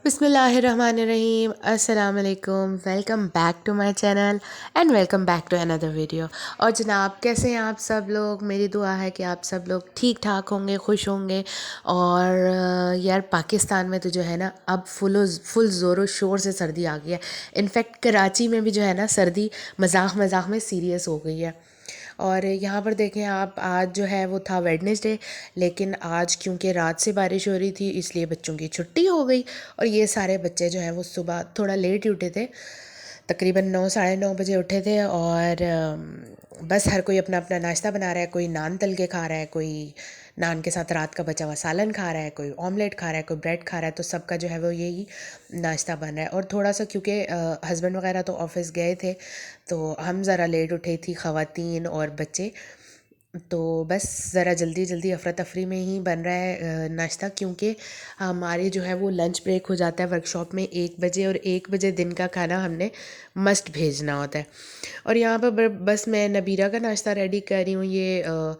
बिस्मिल्लाहिर्रहमानिर्रहीम अस्सलाम वालेकुम। Welcome back to my channel and welcome back to another video. और जनाब, कैसे हैं आप सब लोग? मेरी दुआ है कि आप सब लोग ठीक ठाक होंगे, खुश होंगे। और यार, पाकिस्तान में तो जो है ना, अब फुल ज़ोरों शोर से सर्दी आ गई है। इनफैक्ट कराची में भी जो है ना, सर्दी मजाक मजाक में सीरियस हो गई है। और यहाँ पर देखें आप, आज जो है वो था वेडनेसडे, लेकिन आज क्योंकि रात से बारिश हो रही थी इसलिए बच्चों की छुट्टी हो गई। और ये सारे बच्चे जो हैं वो सुबह थोड़ा लेट ही उठे थे, तकरीबन 9 साढ़े 9 बजे उठे थे। और बस हर कोई अपना अपना नाश्ता बना रहा है। कोई नान तल के खा रहा है, कोई नान के साथ रात का बचा हुआ सालन खा रहा है, कोई ऑमलेट खा रहा है, कोई ब्रेड खा रहा है। तो सबका जो है वो यही नाश्ता बन रहा है। और थोड़ा सा क्योंकि हस्बैंड वगैरह तो ऑफिस गए थे, तो हम ज़रा लेट उठे थी, ख़वातीन और बच्चे। तो बस ज़रा जल्दी जल्दी अफरा तफरी में ही बन रहा है नाश्ता, क्योंकि हमारे जो है वो लंच ब्रेक हो जाता है वर्कशॉप में 1 बजे, और 1 बजे दिन का खाना हमने मस्ट भेजना होता है। और यहाँ पर बस मैं नबीरा का नाश्ता रेडी कर रही हूँ।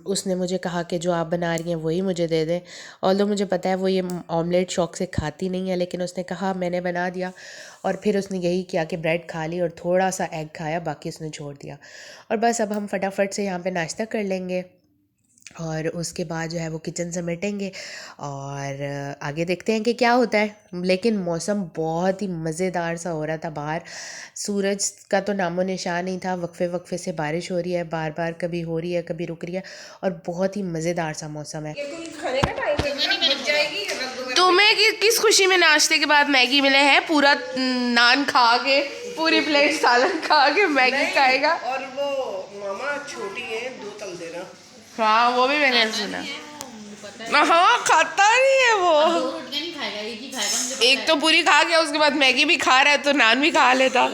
उसने मुझे कहा कि जो आप बना रही हैं वही मुझे दे दें। ऑल्दो मुझे पता है वो ये ऑमलेट शौक से खाती नहीं है, लेकिन उसने कहा, मैंने बना दिया। और फिर उसने यही किया कि ब्रेड खा ली और थोड़ा सा एग खाया, बाकी उसने छोड़ दिया। और बस अब हम फटाफट से यहाँ पे नाश्ता कर लेंगे और उसके बाद जो है वो किचन समेटेंगे और आगे देखते हैं कि क्या होता है। लेकिन मौसम बहुत ही मज़ेदार सा हो रहा था बाहर। सूरज का तो नामो निशान नहीं था। वक्फे वक्फे से बारिश हो रही है, बार बार कभी हो रही है कभी रुक रही है, और बहुत ही मज़ेदार सा मौसम है। तुम्हें किस खुशी में नाश्ते के बाद मैगी मिले हैं? पूरा नान खा के, पूरी प्लेट सालन खा के मैगी खाएगा। और वो मामा छोटी है, 2 तल देना। हाँ, वो भी मैंने सुना। हाँ, खाता नहीं है वो। नहीं खाएगा, एक ही खाएगा। मुझे एक तो पूरी खा गया, उसके बाद मैगी भी खा रहा है, तो नान भी खा लेता।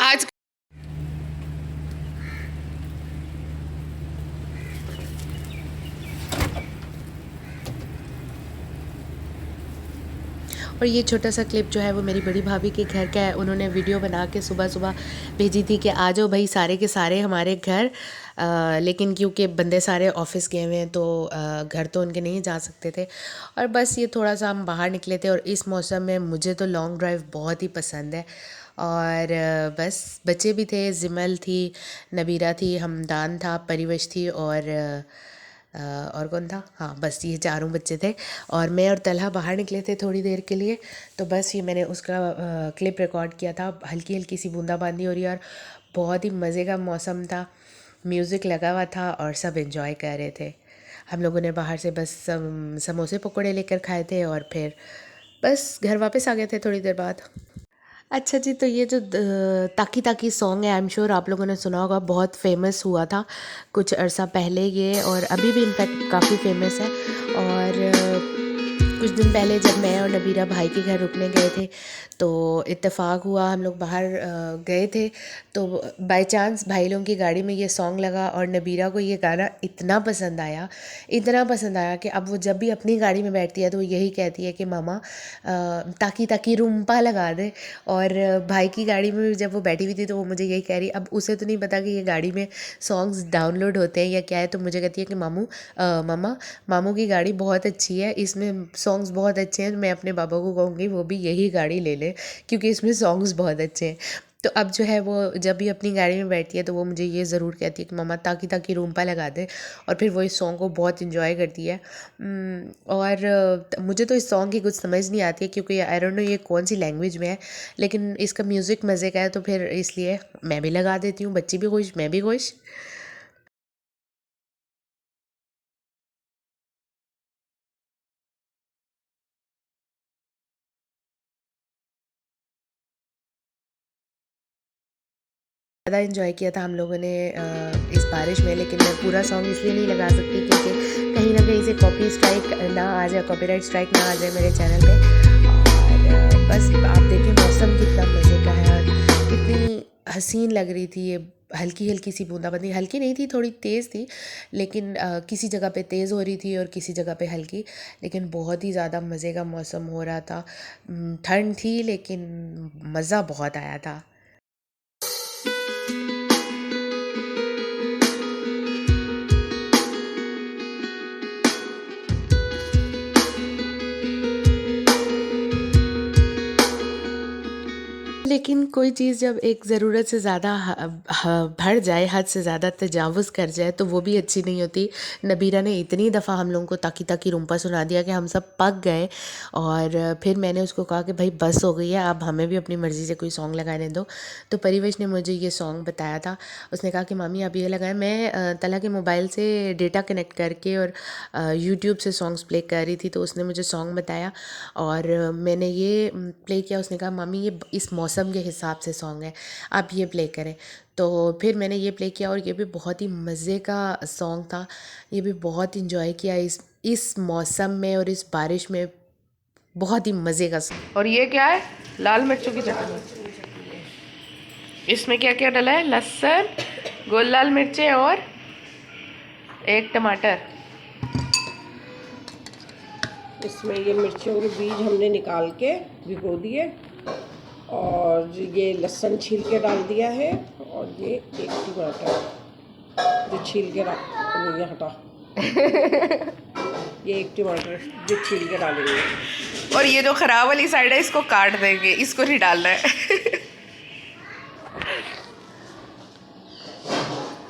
आज और ये छोटा सा क्लिप जो है वो मेरी बड़ी भाभी के घर का है। उन्होंने वीडियो बना के सुबह सुबह भेजी थी कि आ जाओ भाई सारे के सारे हमारे घर। लेकिन क्योंकि बंदे सारे ऑफिस गए हुए हैं, तो घर तो उनके नहीं जा सकते थे। और बस ये थोड़ा सा हम बाहर निकले थे, और इस मौसम में मुझे तो लॉन्ग ड्राइव बहुत ही पसंद है। और बस बच्चे भी थे, जिमल थी, नबीरा थी, हमदान था, परिवश थी, और कौन था? हाँ, बस ये चारों बच्चे थे। और मैं और तलहा बाहर निकले थे थोड़ी देर के लिए। तो बस ये मैंने उसका क्लिप रिकॉर्ड किया था। हल्की हल्की सी बूंदाबांदी हो रही है और बहुत ही मज़े का मौसम था। म्यूज़िक लगा हुआ था और सब एंजॉय कर रहे थे। हम लोगों ने बाहर से बस समोसे पकौड़े लेकर खाए थे, और फिर बस घर वापस आ गए थे थोड़ी देर बाद। अच्छा जी, तो ये जो ताकी ताकी सॉन्ग है, आई एम श्योर आप लोगों ने सुना होगा। बहुत फेमस हुआ था कुछ अरसा पहले ये, और अभी भी इनफैक्ट काफ़ी फेमस है। और कुछ दिन पहले जब मैं और नबीरा भाई के घर रुकने गए थे, तो इत्तेफाक हुआ हम लोग बाहर गए थे, तो बाय चांस भाई लोगों की गाड़ी में ये सॉन्ग लगा, और नबीरा को ये गाना इतना पसंद आया, इतना पसंद आया कि अब वो जब भी अपनी गाड़ी में बैठती है तो वो यही कहती है कि मामा ताकी ताकी रूम्पा लगा दे। और भाई की गाड़ी में भी जब वो बैठी हुई थी तो वो मुझे यही कह रही। अब उसे तो नहीं पता कि ये गाड़ी में सॉन्ग्स डाउनलोड होते हैं या क्या है, तो मुझे कहती है कि मामा, मामू की गाड़ी बहुत अच्छी है, इसमें सॉन्ग्स बहुत अच्छे हैं। मैं अपने पापा को कहूँगी वो भी यही गाड़ी ले ले, क्योंकि इसमें सॉन्ग्स बहुत अच्छे हैं। तो अब जो है वो जब भी अपनी गाड़ी में बैठती है तो वो मुझे ये ज़रूर कहती है कि मामा ताकी ताकी रूम्पा लगा दे, और फिर वो इस सॉन्ग को बहुत इन्जॉय करती है। और मुझे तो इस सॉन्ग की कुछ समझ नहीं आती है, क्योंकि आई डोंट नो ये कौन सी लैंग्वेज में है, लेकिन इसका म्यूज़िक मज़े का है, तो फिर इसलिए मैं भी लगा देती हूँ। बच्ची भी खुश, मैं भी खुश। ज़्यादा इन्जॉय किया था हम लोगों ने इस बारिश में। लेकिन मैं पूरा सॉन्ग इसलिए नहीं लगा सकती क्योंकि कहीं ना कहीं से कॉपी स्ट्राइक ना आ जाए, कॉपीराइट स्ट्राइक ना आ जाए मेरे चैनल पे। और बस आप देखिए मौसम कितना मज़े का है, और कितनी हसीन लग रही थी ये हल्की हल्की सी बूंदाबांदी। हल्की नहीं थी, थोड़ी तेज़ थी, लेकिन किसी जगह पे तेज़ हो रही थी और किसी जगह पे हल्की। लेकिन बहुत ही ज़्यादा मज़े का मौसम हो रहा था। ठंड थी लेकिन मज़ा बहुत आया था। लेकिन कोई चीज़ जब एक ज़रूरत से ज़्यादा बढ़ जाए, हद से ज़्यादा तजावुज़ कर जाए तो वो भी अच्छी नहीं होती। नबीरा ने इतनी दफ़ा हम लोगों को ताकी ताकी रुम्पा सुना दिया कि हम सब पक गए। और फिर मैंने उसको कहा कि भाई बस हो गई है, अब हमें भी अपनी मर्ज़ी से कोई सॉन्ग लगाने दो। तो परिवेश ने मुझे ये सॉन्ग बताया था। उसने कहा कि मामी आप ये लगाएं। मैं तला के मोबाइल से डेटा कनेक्ट करके और यूट्यूब से सॉन्ग्स प्ले कर रही थी, तो उसने मुझे सॉन्ग बताया और मैंने ये प्ले किया। उसने कहा मामी ये इस मौसम के हिसाब से सॉन्ग है, आप ये प्ले करें। तो फिर मैंने ये प्ले किया और ये भी बहुत ही मज़े का सॉन्ग था। ये भी बहुत इंजॉय किया इस मौसम में और इस बारिश में, बहुत ही मज़े का सॉन्ग। और ये क्या है? लाल मिर्चों की चटनी। इसमें क्या क्या डला है? लहसुन, गोल लाल मिर्चें और एक टमाटर। इसमें ये मिर्चियों के बीज हमने निकाल के भिगो दिए और ये लहसुन छील के डाल दिया है और ये एक टमाटर जो छील के ये हटा ये एक टमाटर जो छील के डालेंगे। और ये जो ख़राब वाली साइड है इसको काट देंगे, इसको नहीं डालना है।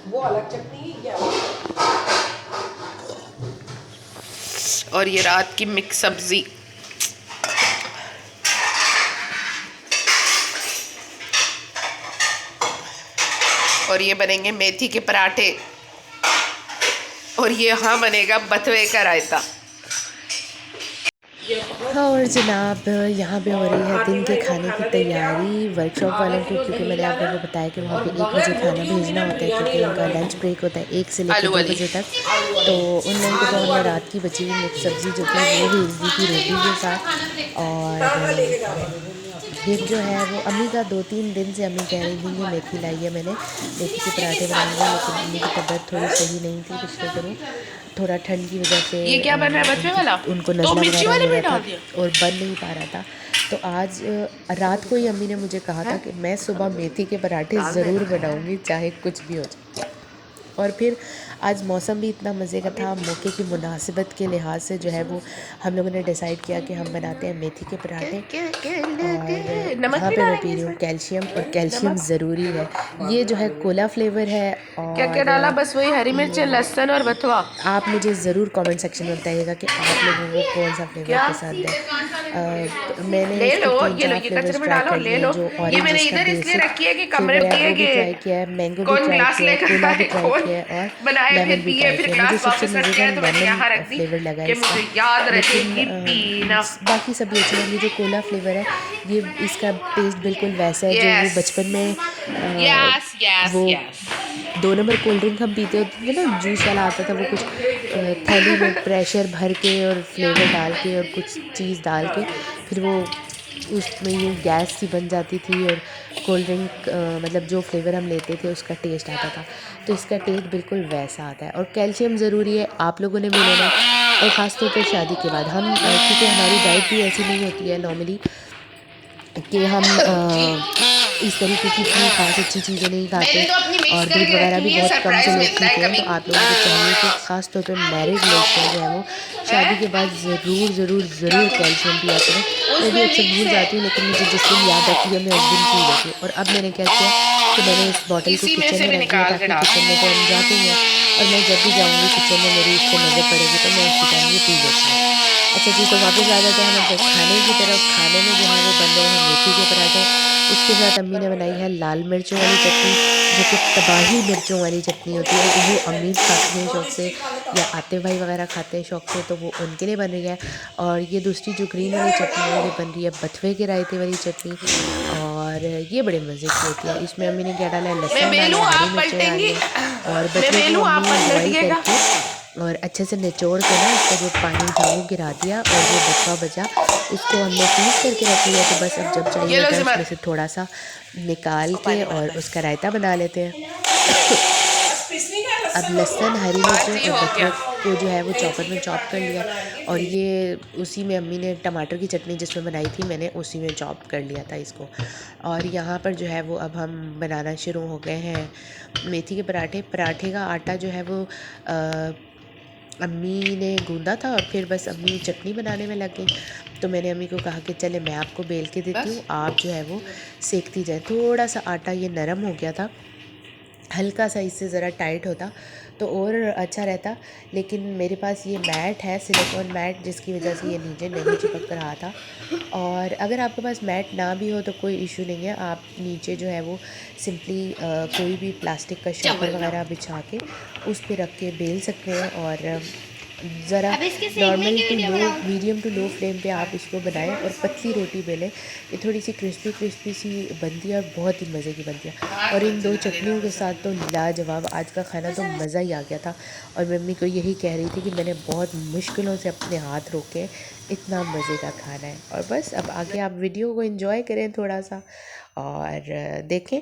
वो अलग चटनी क्या? और ये रात की मिक्स सब्ज़ी। और ये बनेंगे मेथी के पराठे। और ये यहाँ बनेगा बथुए का रायता। हाँ और जनाब यहाँ पे हो रही है दिन के खाने की तैयारी वर्कशॉप वालों को, क्योंकि मैंने आप लोगों को बताया कि वहाँ पे 1 बजे खाना भेजना होता है, क्योंकि उनका लंच ब्रेक होता है 1 से लेकर 2 बजे तक। तो उन लोगों को तो हमने रात की बची हुई मिक्स सब्ज़ी जो थी वो भेज दी थी रोटी के साथ। और फिर जो है वो अम्मी का 2-3 दिन से अम्मी कह रही थी कि मेथी लाई है मैंने, मेथी के पराठे बनाऊंगा, लेकिन अम्मी की तबीयत थोड़ी सही नहीं थी पिछले दिनों, थोड़ा ठंड की वजह से। ये क्या बन रहा है बचपन वाला? उनको तो नज़ला मिर्ची वाले वगैरह में हो डाल रहा दिया। था और बन नहीं पा रहा था। तो आज रात को ही अम्मी ने मुझे कहा था कि मैं सुबह मेथी के पराठे ज़रूर बनाऊंगी चाहे कुछ भी हो जाए। और फिर आज मौसम भी इतना मज़े का था, मौके की मुनासिबत के लिहाज से जो है वो हम लोगों ने डिसाइड किया कि हम बनाते हैं मेथी के पराठे। और यहाँ पे मैं पी रही हूँ कैल्शियम, और कैल्शियम ज़रूरी है। ये जो है कोला फ्लेवर है। और क्या क्या डाला? बस वही हरी मिर्च, लहसुन और बथुआ। आप मुझे ज़रूर कमेंट सेक्शन में बताइएगा कि आप लोगों को कौन सा फ्लेवर पसंद है। मैंने ले लो, इसके 3-4 ये फ्लेवर्स कचरे में ट्राई डालो, कर ले लिए लो। जो ये ऑरेंज मैंने इसका इधर इसलिए बेसिक रखी है कि कमरे फ्लेवर है में वो भी कि ट्राई किया है, मैंगो भी कौन ट्राई ग्लास किया है, लेकर कोला भी आए, ट्राई कौन किया है और बनाए, फिर लेमन भी पिए, ट्राई फिर किया। मुझे ग्लास सबसे वापस मज़े रख का गए, तो मैंने यहाँ रख लेमन दी फ्लेवर लगा कि इसका। मुझे याद रहेगी लेकिन पीना। बाकी सभी अच्छे हैं। ये जो कोला फ्लेवर है ये इसका टेस्ट बिल्कुल वैसा है जो वो यस बचपन में यस यस वो यस 2 नंबर कोल्ड ड्रिंक हम पीते होते थे ना, जूस वाला आता था, वो कुछ थैली में प्रेशर भर के और फ्लेवर डाल के और कुछ चीज़ डाल के फिर वो उसमें यूँ गैस सी बन जाती थी और कोल्ड ड्रिंक मतलब जो फ्लेवर हम लेते थे उसका टेस्ट आता था। तो इसका टेस्ट बिल्कुल वैसा आता है। और कैल्शियम ज़रूरी है, आप लोगों ने भी लेना। और ख़ास तौर पे शादी के बाद हम क्योंकि हमारी डाइट भी ऐसी नहीं होती है नॉर्मली कि हम इस तरीके की इतनी खास अच्छी चीज़ें नहीं खाते, मैंने तो अपनी मिक्स और दूध करके वगैरह रखी भी हुई है, बहुत कम से सरप्राइज लोग मिलता है पीते हैं। कभी। तो आप लोगों को चाहिए कि ख़ास तौर पे मैरिड लोग जो है वो शादी के बाद ज़रूर कैल्शियम पिया करें। मैं भी अक्सर भूल जाती हूँ, लेकिन मुझे जिस दिन याद आती है मैं उस दिन पी लेती हूँ। और अब मैंने क्या किया कि मैंने इस बॉटल को इसी में किचन से में भी रख दिया, निकाल के ताकि डाल। किचन में तो हम जाते ही हैं और मैं जब भी जाऊँगी किचन में मेरी इससे नज़र पड़ेगी तो मैं उसी टाइम ये पी लेती हूँ। अच्छा जी, तो वापस आ जाते हैं हम खाने की तरफ। खाने में जो है वो बन रहे हैं मेथी के पराठे। उसके साथ अम्मी ने बनाई है लाल मिर्चों वाली चटनी, जो कि तबाही मिर्चों वाली चटनी होती है। वो अम्मी खाती हैं शौक़ से, या आतिफ भाई वगैरह खाते हैं शौक़ से, तो वो उनके लिए बन रही है। और ये दूसरी जो ग्रीन वाली चटनी है ये बन रही है बथुए के रायते वाली चटनी, और ये बड़े मज़े की होती है। इसमें अम्मी ने क्या डाला है, मैं लहसुन डाला बेलूं, है, हरी आप मिर्चें डाली पलटेंगी। है, और मैं बथुए को बेलूं, आप अम्मी बॉयल पलटिएगा। करके और अच्छे से निचोड़ के ना उसका जो पानी था वो गिरा दिया, और जो बचवा बचा उसको हमने फ्रीज़ करके रख लिया। तो बस अब जब चाहिए ये लो होता है ज़िमर। उसमें से थोड़ा सा निकाल के और उसका रायता बना लेते हैं। अब लहसुन, हरी मिर्चें ही और हो बथुआ गया। को जो है वो चॉपर में चॉप कर लिया, और ये उसी में अम्मी ने टमाटर की चटनी जिसमें बनाई थी मैंने उसी में चॉप कर लिया था इसको। और यहाँ पर जो है वो अब हम बनाना शुरू हो गए हैं मेथी के पराठे। पराठे का आटा जो है वो अम्मी ने गूंदा था और फिर बस अम्मी चटनी बनाने में लग गई। तो मैंने अम्मी को कहा कि चले मैं आपको बेल के देती हूँ, आप जो है वो सेकती जाए। थोड़ा सा आटा ये नरम हो गया था, हल्का सा इससे ज़रा टाइट होता तो और अच्छा रहता, लेकिन मेरे पास ये मैट है, सिलिकॉन मैट, जिसकी वजह से ये नीचे नहीं चिपक रहा था। और अगर आपके पास मैट ना भी हो तो कोई इशू नहीं है, आप नीचे जो है वो सिंपली कोई भी प्लास्टिक का शॉपर वगैरह बिछा के उस पर रख के बेल सकते हैं। और ज़रा normal to low, medium to low flame पे आप इसको बनाएं और पतली रोटी बेलें। ये थोड़ी सी क्रिस्पी क्रिस्पी सी बनती है और बहुत ही मज़े की बनती है। और इन दो चटनियों के साथ तो लाजवाब, आज का खाना तो मज़ा ही आ गया था। और मम्मी को यही कह रही थी कि मैंने बहुत मुश्किलों से अपने हाथ रोके, इतना मज़े का खाना है। और बस अब आगे आप वीडियो को एंजॉय करें थोड़ा सा और देखें।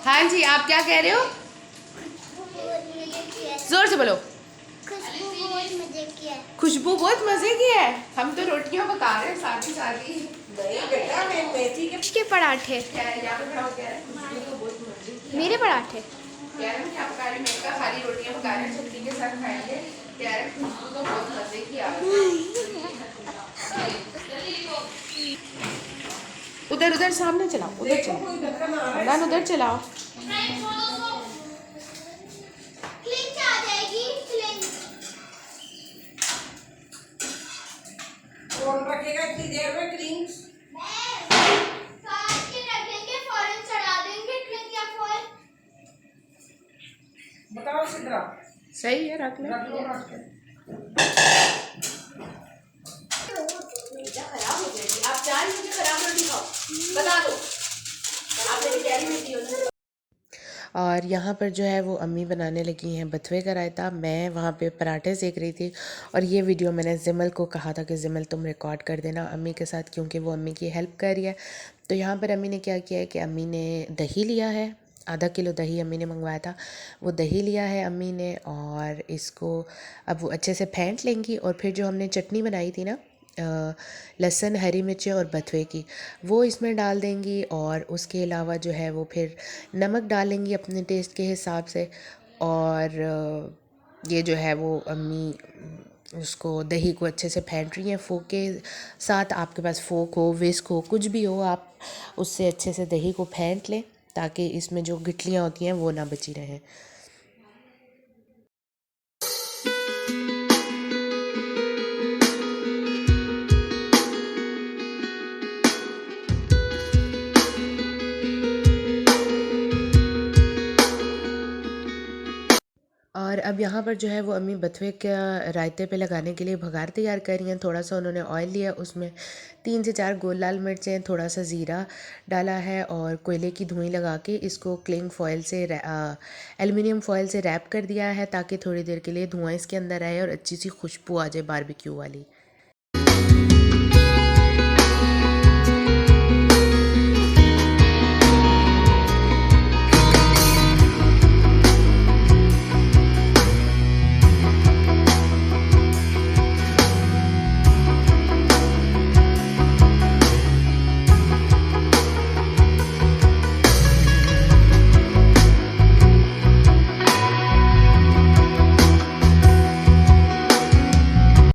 हाँ जी, आप क्या कह रहे हो? जोर से बोलो। खुशबू बहुत मजे की है। हम तो रोटियां पका रहे हैं साथ ही साथ ही। नहीं बेटा, मैं मेथी के के पराठे, यहाँ पे खड़ा हो कह रहे हैं खुशबू तो बहुत मजे की मेरे पराठे। कह रहे हैं क्या पका रहे हैं, मैंने कहा खाली रोटियां पका रहे हैं चटनी के साथ खाएंगे। कह रहे हैं खुशबू तो बहुत मजे की आ रही है। उधर उधर सामने चलाओ, उधर चलाओ, इमरान उधर चलाओ। क्लिंच आ जाएगी, क्लिंच। कौन रखेगा इतनी देर में क्रीम्स? काट के रखेंगे, फौरन चढ़ा देंगे क्लिंच या फॉल। बताओ सिद्रा, सही है, रख ले। रख लो रख के। खराब हो जाएगी, आप चार मुझे खराब रोटी खाओ, बता दो आप मेरी कैरी में दी हो। और यहाँ पर जो है वो अम्मी बनाने लगी हैं बथुए का रायता, मैं वहाँ पे पराठे सेक रही थी। और ये वीडियो मैंने जिमल को कहा था कि जिमल तुम रिकॉर्ड कर देना अम्मी के साथ, क्योंकि वो अम्मी की हेल्प कर रही है। तो यहाँ पर अम्मी ने क्या किया है कि अम्मी ने दही लिया है, आधा किलो दही अम्मी ने मंगवाया था, वो दही लिया है अम्मी ने। और इसको अब वो अच्छे से फेंट लेंगी और फिर जो हमने चटनी बनाई थी ना, लहसुन, हरी मिर्चें और बथुए की, वो इसमें डाल देंगी। और उसके अलावा जो है वो फिर नमक डालेंगी अपने टेस्ट के हिसाब से। और ये जो है वो अम्मी उसको दही को अच्छे से फेंट रही हैं फोक के साथ। आपके पास फोक हो, विस्क हो, कुछ भी हो, आप उससे अच्छे से दही को फेंट लें ताकि इसमें जो गिटलियाँ होती हैं वो ना बची रहें। और अब यहाँ पर जो है वो अम्मी बथुए का रायते पे लगाने के लिए भगार तैयार कर रही हैं। थोड़ा सा उन्होंने ऑयल लिया, उसमें 3 से 4 गोल लाल मिर्चें, थोड़ा सा ज़ीरा डाला है और कोयले की धुआं लगा के इसको क्लिंग फॉयल से एल्युमिनियम फॉयल से रैप कर दिया है ताकि थोड़ी देर के लिए धुआं इसके अंदर आए और अच्छी सी खुशबू आ जाए बारबेक्यू वाली।